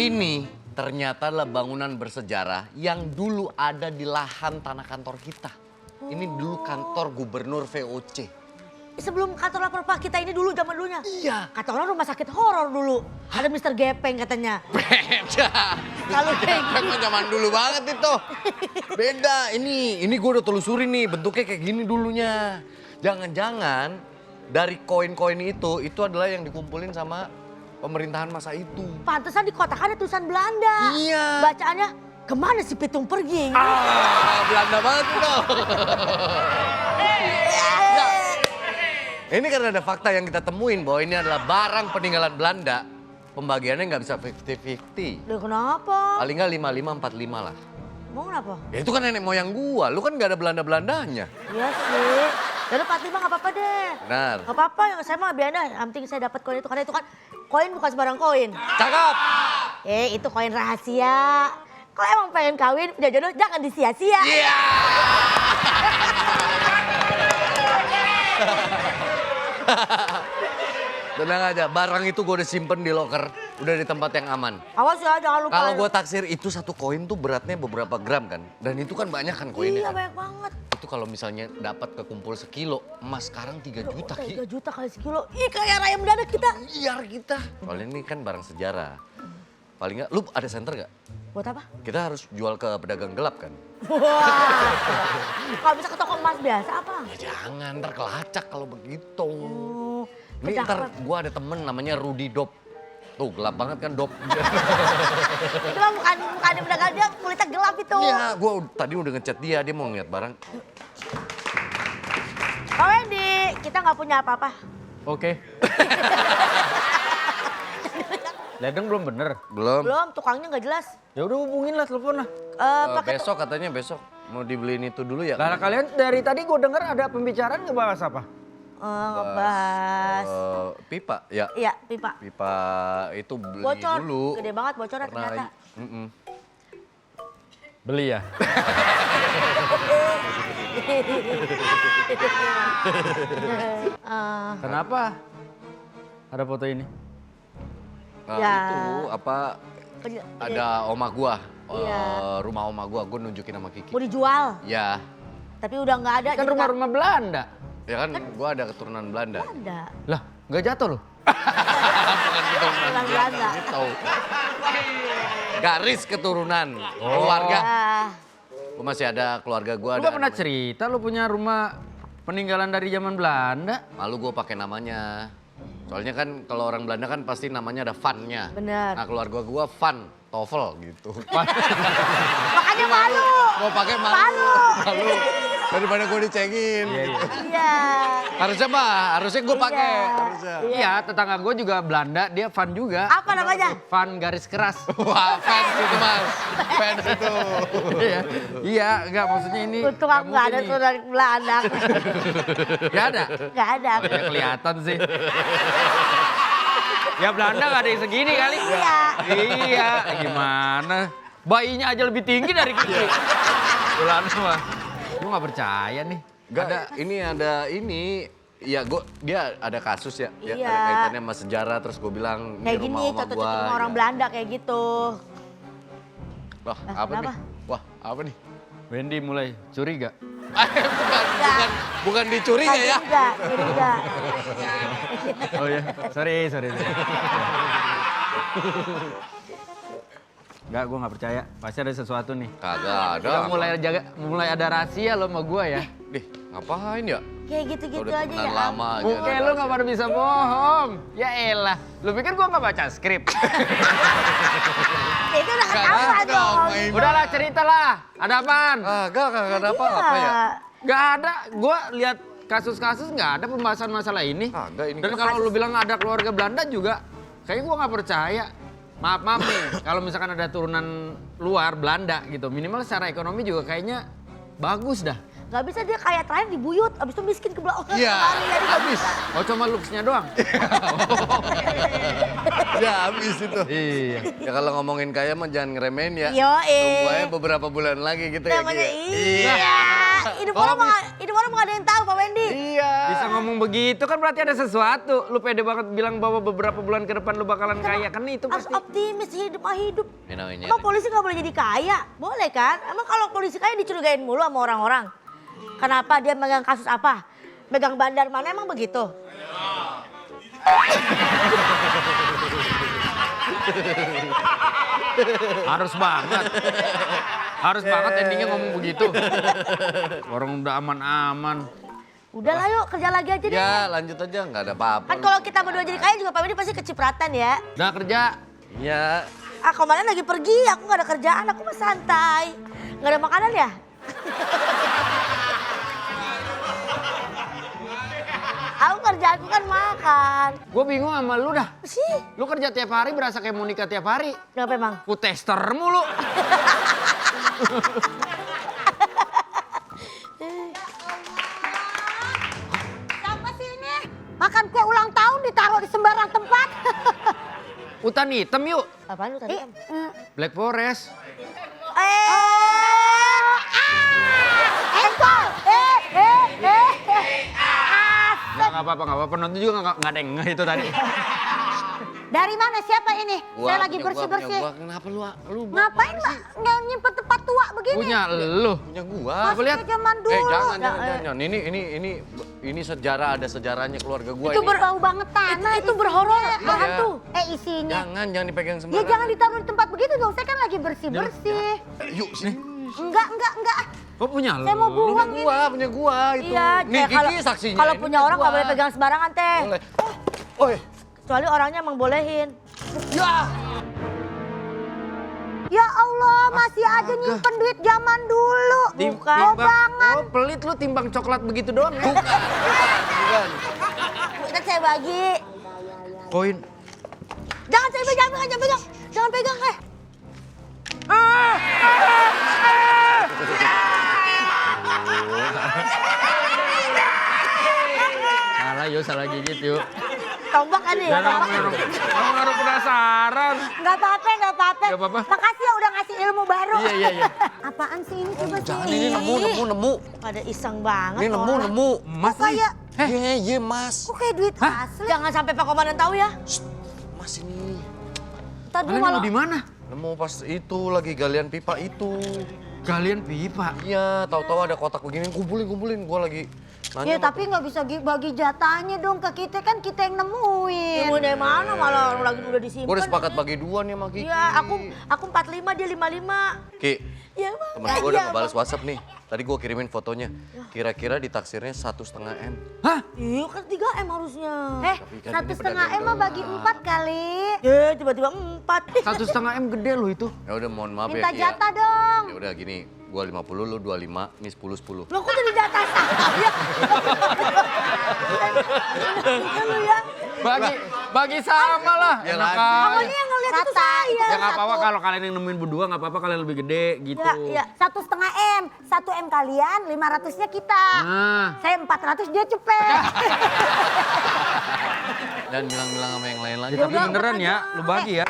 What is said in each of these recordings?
Ini ternyata adalah bangunan bersejarah yang dulu ada di lahan tanah kantor kita. Ini dulu kantor gubernur VOC. Sebelum kantor lapor Pak kita ini dulu zaman dulunya. Iya. Kata orang rumah sakit horor dulu. Ada Mr. Gepeng katanya. Beda. Kalau kayak Gepeng mah zaman dulu banget itu. Beda. Ini gue udah telusuri nih bentuknya kayak gini dulunya. Jangan-jangan dari koin-koin itu adalah yang dikumpulin sama pemerintahan masa itu. Pantesan di kotak ada tulisan Belanda. Iya. Bacaannya kemana si Pitung pergi? Belanda banget tuh. Ini karena ada fakta yang kita temuin bahwa ini adalah barang peninggalan Belanda. Pembagiannya nggak bisa 50-50. Loh kenapa? Paling nggak 55-45 lah. Mau kenapa? Ya itu kan nenek moyang gua, lu kan nggak ada Belanda-Belandanya. Iya sih. Jadi 45 nggak apa-apa deh. Benar. Nggak apa-apa, yang saya mah biasa. Yang penting saya dapat koin itu. Karena itu kan koin bukan sembarang koin. Cakep! Itu koin rahasia. Kalau emang pengen kawin, punya jodoh, jangan disia-sia. Iya! Tenang aja, barang itu gue udah simpen di loker, udah di tempat yang aman. Awas ya, jangan lupa. Kalau gue taksir itu satu koin tuh beratnya beberapa gram kan, dan itu kan banyak kan koinnya. Iya Kan? banyak banget. Itu kalau misalnya dapat kekumpul sekilo, emas sekarang 3 juta Ki. 3 juta kali sekilo. Ih kayak raya mendadak kita. Miliar kita. Soalnya ini kan barang sejarah. Paling nggak, lu ada senter nggak? Buat apa? Kita harus jual ke pedagang gelap kan? Wah. Kalau bisa ke toko emas biasa apa? Ya jangan, ntar kelacak kalau begitu. Oh, Ini ntar percakapan. gue ada temen namanya Rudy Dop. Tuh gelap banget kan Dop. Itu mah bukan ada pedagang, dia kulitnya gelap itu. Iya, gue tadi udah ngechat dia mau ngeliat barang. Pak Wendy, kita nggak punya apa-apa. Oke. Ledeng belum bener? Belum. Belum, tukangnya nggak jelas. Ya udah hubungin lah telepon lah. Pakai Besok katanya besok mau dibeliin itu dulu ya. Lah kalian dari tadi gue denger ada pembicaraan ngebahas apa? ngebahas. Pipa, ya. Iya, pipa. Pipa itu beli Bocor, dulu. gede banget bocornya Pernah, ternyata. Beli ya? Kenapa? Ada foto ini? Ya. Itu apa, ada oma gua. Iya. Rumah oma gua nunjukin sama Kiki. Mau dijual, Ya. tapi udah nggak ada. Kan jadi rumah-rumah Belanda. Ya kan gua ada keturunan Belanda. nggak ada. Lah, nggak jatuh loh? Bukan keturunan Orang Belanda. Gitu. Garis keturunan keluarga. Ah, Gua masih ada keluarga gua. Lu gak pernah cerita lu punya rumah peninggalan dari zaman Belanda? Malu gua pakai namanya. Soalnya kan kalau orang Belanda kan pasti namanya ada Van-nya. bener. Nah keluarga gua Van Toffel gitu. Makanya malu. Mau pakai malu. Malu. Daripada gua dicengin. Iya, iya. Iya. Harusnya gua pakai. Iya. Harusnya. Iya, tetangga gue juga Belanda, dia Van juga. Apa namanya? Van garis keras. Wah fans itu mas. Fans itu. Iya, iya, enggak maksudnya ini. Untung aku nggak ada mungkin nih. saudara Belanda. Nggak ada? Nggak ada. Oh, ya kelihatan sih. Ya Belanda nggak ada yang segini kali. Iya. Iya, gimana? Bayinya aja lebih tinggi dari kita. Belanda mah. Gue nggak percaya nih. Gak ada, ini. Ya dia ada kasus ya. Ya, Iya. ada kaitannya sama sejarah terus gue bilang Kayak ini gini, rumah oma cocok gua. sama orang ya. Belanda kayak gitu. Wah Ah, apa kenapa? nih? Wah apa nih? Wendy mulai curiga. bukan dicuri ya? Curiga. Oh ya, sorry. Enggak, gue nggak percaya. Pasti ada sesuatu nih. Kagak ada. Udah mulai ada rahasia lo sama gue ya. Dih ngapain ya? Kayak gitu-gitu Udah aja temenan ya. lama aja. Oke, ada lu nggak rahasia. pada bisa bohong. Ya elah, lu pikir gue nggak baca skrip? Itu udah Nggak ketahuan ada, dong. main. Udahlah ceritalah, ada apaan? Kagak ada Iya. apa-apa ya? Gak ada, gue lihat kasus-kasus nggak ada pembahasan masalah ini. Kagak ini. Dan kalau lu bilang ada keluarga Belanda juga, kayaknya gue nggak percaya. Maaf nih, kalau misalkan ada turunan luar Belanda gitu, minimal secara ekonomi juga kayaknya bagus dah. Gak bisa dia kayak terakhir dibuyut, abis itu miskin ke belakang. Iya, habis. Oh cuma looks-nya doang? Ya habis itu. Iya. Ya kalau ngomongin kaya mah jangan ngeremehin ya. Yoi. Tunggu aja beberapa bulan lagi gitu ya. Namanya Ki. iya. Hidup orang mah gak ada yang tahu Pak Wendy. Iya. Bisa ngomong begitu kan berarti ada sesuatu. Lu pede banget bilang bahwa beberapa bulan ke depan lu bakalan kaya. Kan itu Harus pasti. optimis hidup mah hidup. Ya, namanya. Emang polisi gak boleh jadi kaya? Boleh kan? Emang kalau polisi kaya dicurigain mulu sama orang-orang? Kenapa dia megang kasus apa? Megang bandar mana emang begitu? Harus banget. Harus banget endingnya ngomong begitu. Orang udah aman-aman. Udah lah yuk kerja lagi aja deh. Ya lanjut aja nggak ada apa-apa. Kan kalau kita berdua jadi kaya juga Pak Wendy pasti kecipratan ya. Udah kerja. Ya. Kemarin lagi pergi, aku gak ada kerjaan, aku mah santai. Gak ada makanan ya? Aku kerjaanku kan makan. Gue bingung sama lu dah. Sih, Lu kerja tiap hari berasa kayak mau nikah tiap hari. kenapa emang? Ku tester mulu. Siapa sih ini? Makan kue ulang tahun ditaruh di sembarang tempat. Utan hitam yuk. Apaan lu tadi? Black Forest. Engkol! Nggak apa-apa. Penonton juga nggak ada yang ngeh itu tadi. Dari mana siapa ini? Gua, Saya lagi punya bersih-bersih. gua. Kenapa lu? Ngapain mbak nyimpen tempat tua begini? Punya lu. Punya gua. Coba lihat. Masih zaman dulu. Jangan. Ini sejarah, ada sejarahnya keluarga gua Itu ini. berbau banget tanah, itu berhoror, berhantu. Isinya. Jangan dipegang Ya sembarangan. jangan ditaruh di tempat begitu dong, saya kan lagi bersih-bersih. Yuk sini. Enggak. Kok punya lu? Saya mau buang ini. Punya gua itu. Iya, Nih Kiki saksinya. kalau ini punya punya orang gua. nggak boleh pegang sembarangan teh. Boleh. Oh, Kecuali orangnya emang bolehin. ya. Ya Allah, masih aja nyimpen duit zaman dulu. Bukan. Banget. Oh, pelit lu timbang coklat begitu doang ya? Bukan. Kita saya bagi. Koin. Jangan saya pegang, jangan pegang. Salah gigit yuk. Tombak kan ya? Kamu harus penasaran. Nggak apa-apa. Nggak apa-apa. Makasih ya udah ngasih ilmu baru. Iya. Apaan sih ini coba sih? Jangan ini nemu. Pada iseng banget. Ini orang. nemu. Emas Kok kayak, Iya, Mas. kok kayak duit asli? Jangan sampai Pak Komandan tahu ya. Mas ini. Ntar dia Kalian malah nemu di mana? Nemu pas itu lagi galian pipa itu. Galian pipa. Iya, tahu-tahu ada kotak begini, kumpulin. Gua lagi nanya. ya tapi nggak bisa bagi jatahnya dong ke kita, kan kita yang nemuin. Ilmu dari mana malah lagi udah disimpan. Gue udah sepakat bagi dua nih sama Kiki. Iya, aku 45, dia 55. Ki, Iya, Bang. temen gue udah ngebales WhatsApp nih. Tadi gue kirimin fotonya. Kira-kira ditaksirnya 1,5 M. Hah? Iya kan 3 M harusnya. Tapi kan ini pedagang 1,5 M mah bagi gelap. 4 kali. Tiba-tiba 4. 1,5 M gede loh itu. Ya udah mohon maaf Minta ya Ki ya. jatah dong. Ya udah gini, gua 50, lu 25, ini 10. Lo kok jadi jatah saya? Lu ya. Bagi sama lah. Ya Enak lagi. aja. Awalnya yang ngeliat itu saya. Ya nggak apa-apa kalau kalian yang nemuin berdua nggak apa-apa kalian lebih gede gitu. Ya, 1,5 M. 1 M kalian, 500-nya kita. Nah, Saya 400, dia cepet. Dan bilang-bilang sama yang lain lagi. ya, tapi beneran ya, lu bagi ya.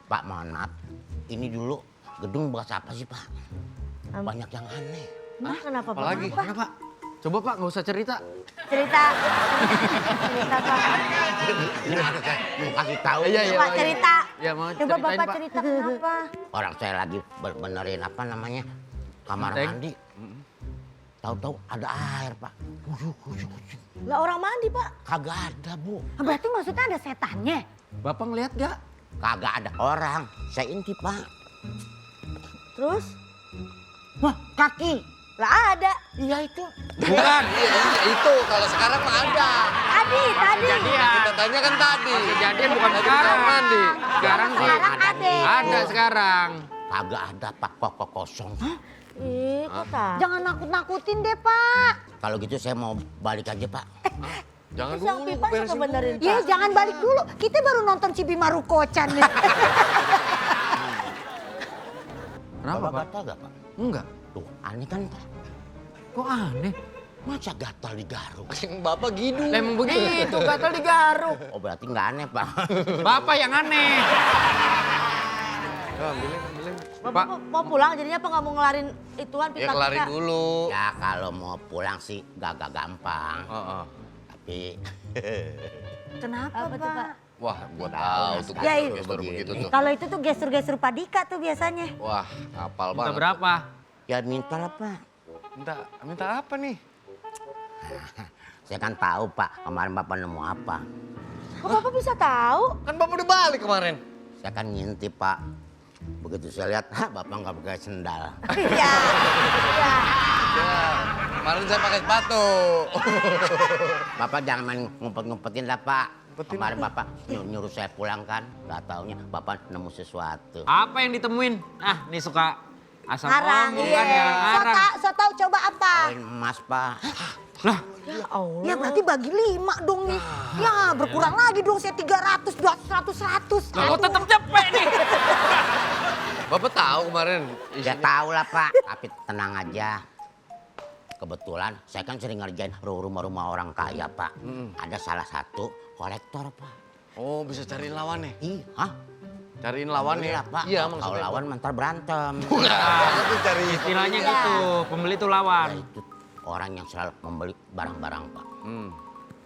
Pak, mohon maaf. Ini dulu gedung bekas apa sih, Pak? Banyak yang aneh. Kenapa, Pak? Apalagi? Kenapa? Coba Pak, nggak usah cerita. Cerita, Pak. Ini ada saya mau kasih tahu. Iya. Pak, cerita. Ya mau Coba ceritain Bapak Pak. cerita kenapa. Orang saya lagi benerin apa namanya? Kamar Genteng. mandi. Tahu-tahu ada air, Pak. Kuyuk. Lah orang mandi, Pak. Kagak ada, Bu. Berarti maksudnya ada setannya? Bapak ngeliat gak? Kagak ada orang. Saya intip, Pak. Terus? Wah, kaki. Lah ada. Iya itu. Bukan. Iya, itu kalau sekarang mah ada. Tadi. Kejadian. Kita tanya kan tadi. Kejadian bukan Tadi sekarang. kamar mandi. Sekarang sih. Sekarang ada. Ada sekarang. Kagak ada, Pak. Kok kosong. Kok tak? Jangan nakut-nakutin deh, Pak. Kalau gitu saya mau balik aja, Pak. Jangan Terus yang dulu, pipa beresin suka benerin, dulu. Pak. Ya jangan balik dulu. Kita baru nonton Cibimaru Kocan nih. Kenapa Bapak Pak? kata gak, Pak? Enggak. Tuh, aneh kan, Pak? Kok aneh? Masa gatal digaruk? Bapak gidung. Lah, emang begitu, gatal digaruk. Oh berarti nggak aneh Pak. Bapak yang aneh. Ambilin. Bapak mau pulang jadinya apa nggak mau ngelarin ituan Ya pita kelarin dulu. Ya kalau mau pulang sih gak gampang. Heeh. Tapi Kenapa Apa tuh, Pak? Wah, gua tahu tuh Ya, gestur begitu tuh. Kalau itu tuh gestur-gestur Pak Dika tuh biasanya. Wah, hafal Minta banget. berapa? ya minta lah Pak. Minta apa nih? Saya kan tahu Pak kemarin Bapak nemu apa. Kok Bapak bisa tahu? Kan Bapak udah balik kemarin. Saya kan ngintip Pak. Begitu saya lihat, Bapak nggak pakai sendal. Iya. Iya. Ya, kemarin saya pakai sepatu. Bapak jangan main ngumpet-ngumpetin lah Pak. Ngumpetin Kemarin Bapak nyuruh saya pulang kan, nggak taunya Bapak nemu sesuatu. Apa yang ditemuin? Ah, nih suka asam Arang, lambung iya. kan ya. Arang. So tahu coba apa? Koin emas Pak. Lah, Ya Allah. Ya berarti bagi 5 dong nih. Ya berkurang lagi dong saya 300, 200, 100. lah kok tetap cepet nih? Bapak tahu kemarin Ya tahu lah Pak, tapi tenang aja. Kebetulan saya kan sering ngerjain rumah-rumah orang kaya Pak. Ada salah satu kolektor Pak. Oh, bisa cariin lawannya. Ih, hah? Cariin lawannya. Iya Pak. Iya, Kalau maksudnya. lawan mentar berantem. Itu cari. Istilahnya Iya. gitu, pembeli tuh Ya, lawan. itu orang yang selalu membeli barang-barang Pak.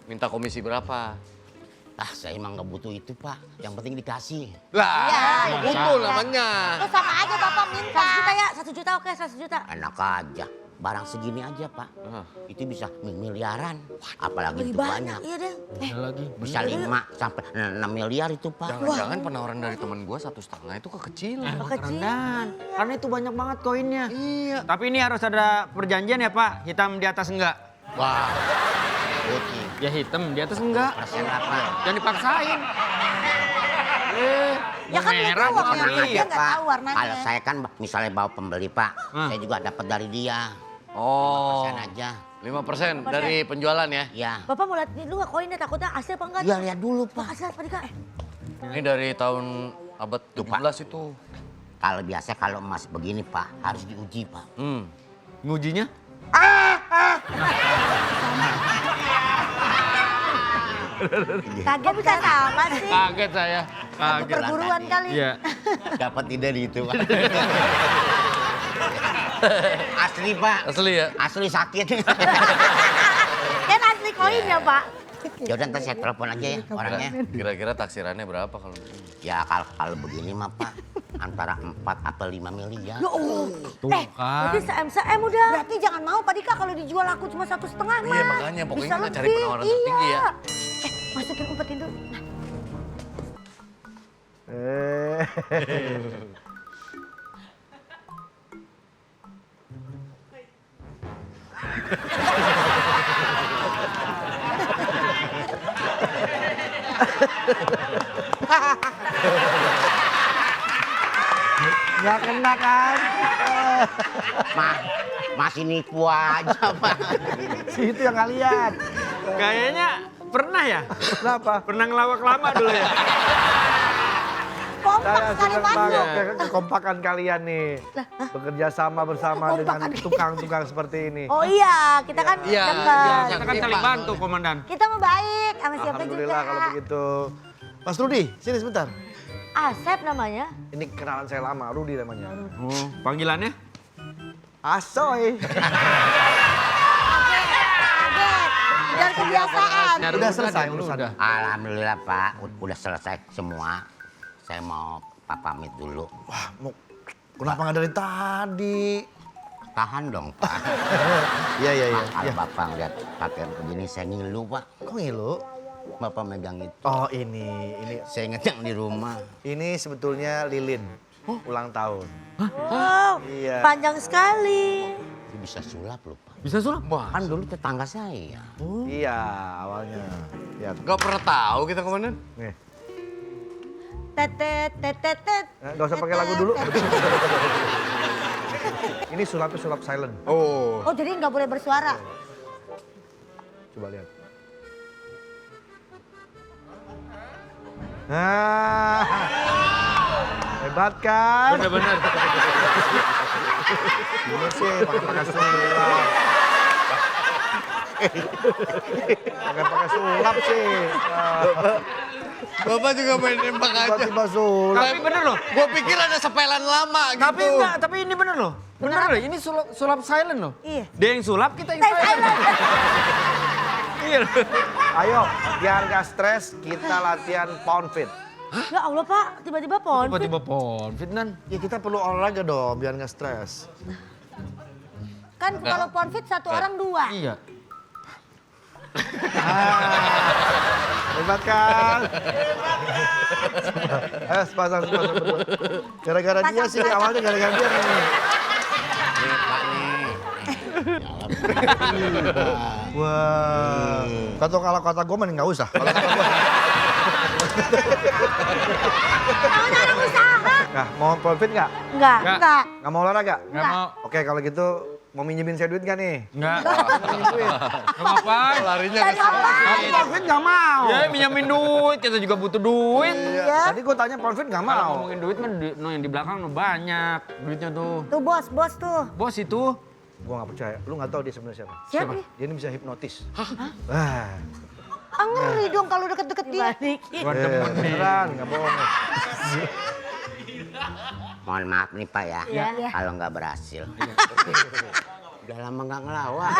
Minta komisi berapa? Ah, saya emang nggak butuh itu Pak. Yang penting dikasih. Lah, Iya. betul namanya. Terus sama aja Bapak minta. 1 juta ya, 1 juta oke 1 juta. Enak aja. Barang segini aja Pak. Hah. Itu bisa miliaran. Apalagi Lebih itu banyak, banyak. iya deh. Ada lagi. Bisa 5 sampai 6 miliar itu Pak. Jangan-jangan penawaran dari teman gua 1,5 itu kekecilan. Kecil. Dan karena itu banyak banget koinnya. Iya. Tapi ini harus ada perjanjian ya Pak, hitam di atas enggak? Wah. Putih. Ya hitam di atas enggak. Persen lah Pak. Jangan dipaksain. Ya kan merah merah bukan warnanya iya, dia nggak Pak. tahu warnanya. Kalau saya kan misalnya bawa pembeli Pak, saya juga dapat dari dia. Oh, Persen aja. 5% dari penjualan ya? Ya. Bapak mau lihat dulu nggak koinnya takutnya asli apa enggak? Ya lihat dulu Pak Pak. kasih lihat Pak Dika. Ini dari tahun abad Tuh, Pak. 17 itu. Kalau biasa kalau emas begini Pak harus diuji Pak. Ngujinya? Kaget bisa sama sih. Kaget saya. Kaget. Perguruan kali. Iya. Dapat ide di itu Pak. Asli Pak. Asli ya? Asli sakit. Kan asli koinnya Pak. Ya udah ntar saya telepon aja ya orangnya. Kira-kira taksirannya berapa kalau Ya kalau begini mah Pak antara 4 atau 5 miliar. Ya Allah. Tuh kan. Berarti SM udah. Berarti jangan mau Pak Dika kalau dijual aku cuma 1,5 mah. Iya, makanya pokoknya Bisa kita cari lebih, penawaran tertinggi ya. Masukin umpetin dulu. Nah, Nggak kena kan? Masih nipu aja Pak. Situ yang nggak lihat. Kayaknya pernah ya? Kenapa? Pernah ngelawak lama dulu ya? kompak Saya sekali senang Pak. banget kekompakan kalian nih. Bekerja sama bersama dengan tukang-tukang seperti ini. Oh iya, kita kan Iya, dekat. Kita kan saling bantu, Komandan. Kita mau baik sama siapa juga. Alhamdulillah kalau begitu. Mas Rudi, sini sebentar. Asep namanya. Ini kenalan saya lama, Rudi namanya. Oh, panggilannya? Asoy. Kaget. Biar kebiasaan. Udah selesai urusan. Udah. Alhamdulillah Pak, udah selesai semua. Saya mau pamit dulu. Wah, kenapa nggak dari tadi? Tahan dong Pak. Iya. Kalau Bapak lihat pakai begini saya ngilu Pak. Kok ngilu? Bapak megang itu. Oh ini Saya ingat yang di rumah. ini sebetulnya lilin. Ulang tahun. Wow, Iya. panjang sekali. Itu bisa sulap loh Pak. Bisa sulap? Kan dulu tetangga saya. Iya, awalnya. Lihat. Gak pernah tahu kita komandan. Nih. Tetet, tetet, tet. Nggak usah pakai lagu dulu. Ini sulapnya sulap silent. Oh. Oh jadi nggak boleh bersuara. Coba lihat. Nah, hebat kan? Bener-bener. Ini sih pakai sulap. Pakai sulap sih. Bapak juga main nembak aja. Tiba-tiba sulap. Tapi bener loh. Gue pikir ada sepelan lama gitu. Tapi enggak, tapi ini bener loh. Bener loh, ini sulap silent loh. Iya. Dia yang sulap, kita yang Saya silent. Iya loh. Ayo, biar gak stres, kita latihan pound fit. Ya Allah Pak, tiba-tiba pon. Tiba-tiba ponfit nan. Ya kita perlu olahraga dong, biar gak stres. Kan kalau pon fit satu orang 2. Iya. Hebat kan? Ayo sepasang berdua. Gara-gara dia sih, awalnya gara-gara dia nih. Nih Pak nih. Wah, kalau kata gue mending gak usah. Kalau kata gue. Mau nyari usaha? Nah, mau profit nggak? Enggak. Nggak. Enggak. Nggak mau olahraga? Nggak mau. Oke, kalau gitu mau minjemin saya duit nggak nih? Enggak. Enggak ngapain. Larinya ke Kamu profit nggak mau? Ya minyamin duit, kita juga butuh duit. Iya. Tadi gue tanya profit nggak Kalau mau. ngomongin duit mah no, yang di belakang no, banyak duitnya tuh. Tuh bos tuh. Bos itu Gue nggak percaya. Lu nggak tahu dia sebenarnya siapa? Siapa? nih? Dia ini bisa hipnotis. Wah. Ah, ngeri dong kalau deket-deket dia. gua demen nih. Beneran, nggak bohong. Mohon maaf nih Pak ya, Iya. kalau nggak berhasil. Udah lama nggak ngelawak.